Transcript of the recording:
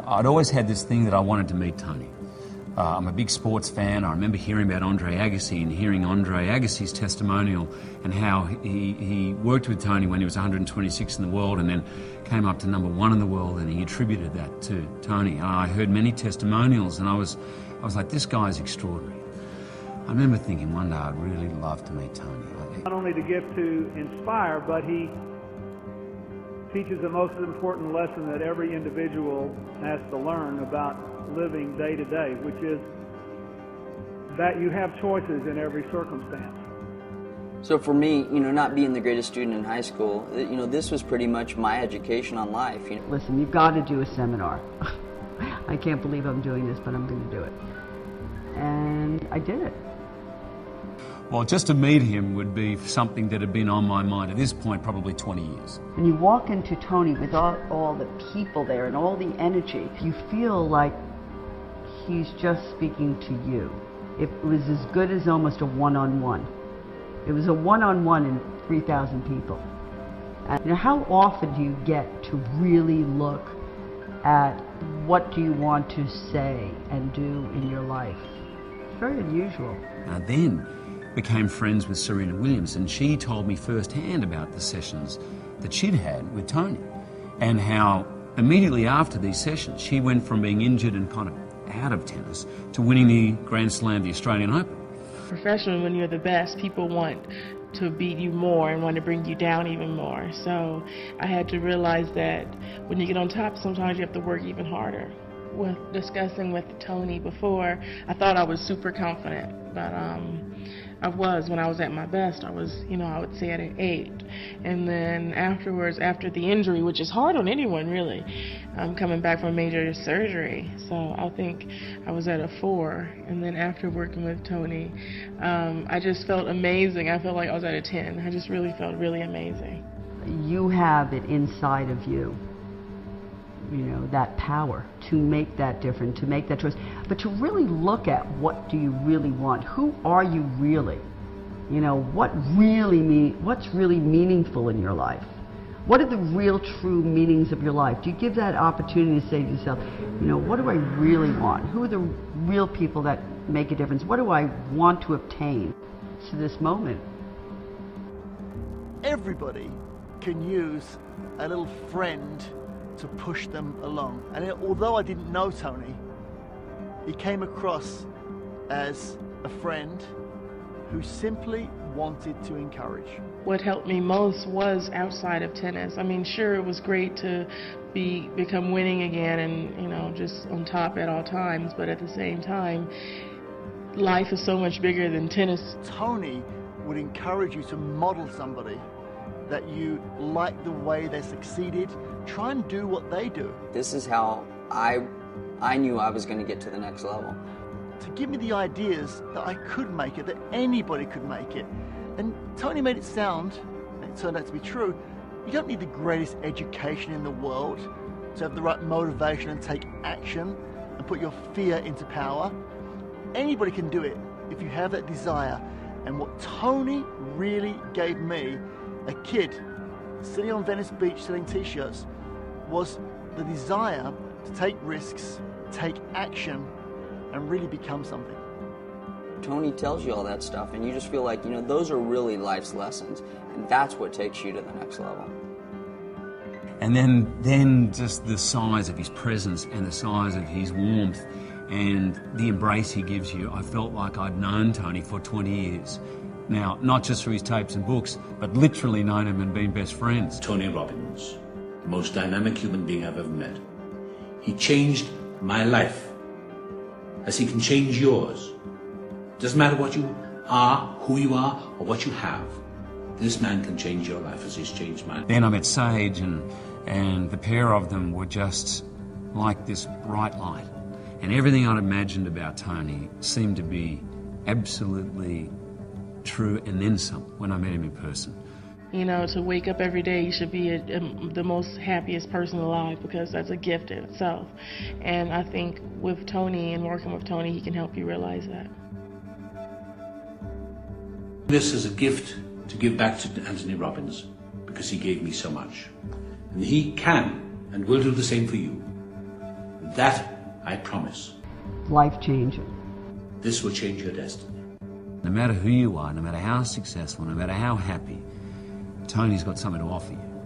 I'd always had this thing that I wanted to meet Tony. I'm a big sports fan. I remember hearing about Andre Agassi and hearing Andre Agassi's testimonial and how he worked with Tony when he was 126 in the world and then came up to #1 in the world, and he attributed that to Tony. And I heard many testimonials and I was like, this guy's extraordinary. I remember thinking one day I'd really love to meet Tony. Not only the gift to inspire, but he teaches the most important lesson that every individual has to learn about living day to day, which is that you have choices in every circumstance. So for me, not being the greatest student in high school, this was pretty much my education on life. Listen, you've got to do a seminar. I can't believe I'm doing this, but I'm going to do it. And I did it. Well, just to meet him would be something that had been on my mind at this point probably 20 years. And you walk into Tony with all the people there and all the energy. You feel like he's just speaking to you. It was as good as almost a one-on-one. It was a one-on-one in 3,000 people. And how often do you get to really look at what do you want to say and do in your life? It's very unusual. Then became friends with Serena Williams, and she told me firsthand about the sessions that she'd had with Tony and how immediately after these sessions she went from being injured and kind of out of tennis to winning the Grand Slam, the Australian Open. Professionally, when you're the best, people want to beat you more and want to bring you down even more. So I had to realize that when you get on top, sometimes you have to work even harder. With discussing with Tony before, I thought I was super confident, but I was, when I was at my best, I was, I would say at an 8. And then afterwards, after the injury, which is hard on anyone really, coming back from major surgery, so I think I was at a 4. And then after working with Tony, I just felt amazing. I felt like I was at a 10. I just really felt really amazing. You have it inside of you. That power to make that difference, to make that choice, but to really look at what do you really want? Who are you really? What's really meaningful in your life? What are the real true meanings of your life? Do you give that opportunity to say to yourself, what do I really want? Who are the real people that make a difference? What do I want to obtain to this moment? Everybody can use a little friend to push them along. And although I didn't know Tony, he came across as a friend who simply wanted to encourage. What helped me most was outside of tennis. I mean, sure, it was great to become winning again and, just on top at all times, but at the same time, life is so much bigger than tennis. Tony would encourage you to model somebody that you like the way they succeeded. Try and do what they do. This is how I knew I was going to get to the next level. To give me the ideas that I could make it, that anybody could make it. And Tony made it sound, and it turned out to be true, you don't need the greatest education in the world to have the right motivation and take action and put your fear into power. Anybody can do it if you have that desire. And what Tony really gave me, a kid sitting on Venice Beach selling t-shirts, was the desire to take risks, take action, and really become something. Tony tells you all that stuff, and you just feel like, those are really life's lessons, and that's what takes you to the next level. And then just the size of his presence and the size of his warmth and the embrace he gives you. I felt like I'd known Tony for 20 years. Now, not just through his tapes and books, but literally known him and been best friends. Tony Robbins, the most dynamic human being I've ever met. He changed my life, as he can change yours. Doesn't matter what you are, who you are, or what you have. This man can change your life as he's changed mine. Then I met Sage, and the pair of them were just like this bright light. And everything I'd imagined about Tony seemed to be absolutely true, and then some, when I met him in person. To wake up every day, you should be the most happiest person alive, because that's a gift in itself. And I think with Tony and working with Tony, he can help you realize that. This is a gift to give back to Anthony Robbins because he gave me so much. And he can and will do the same for you. That I promise. Life-changing. This will change your destiny. No matter who you are, no matter how successful, no matter how happy, Tony's got something to offer you.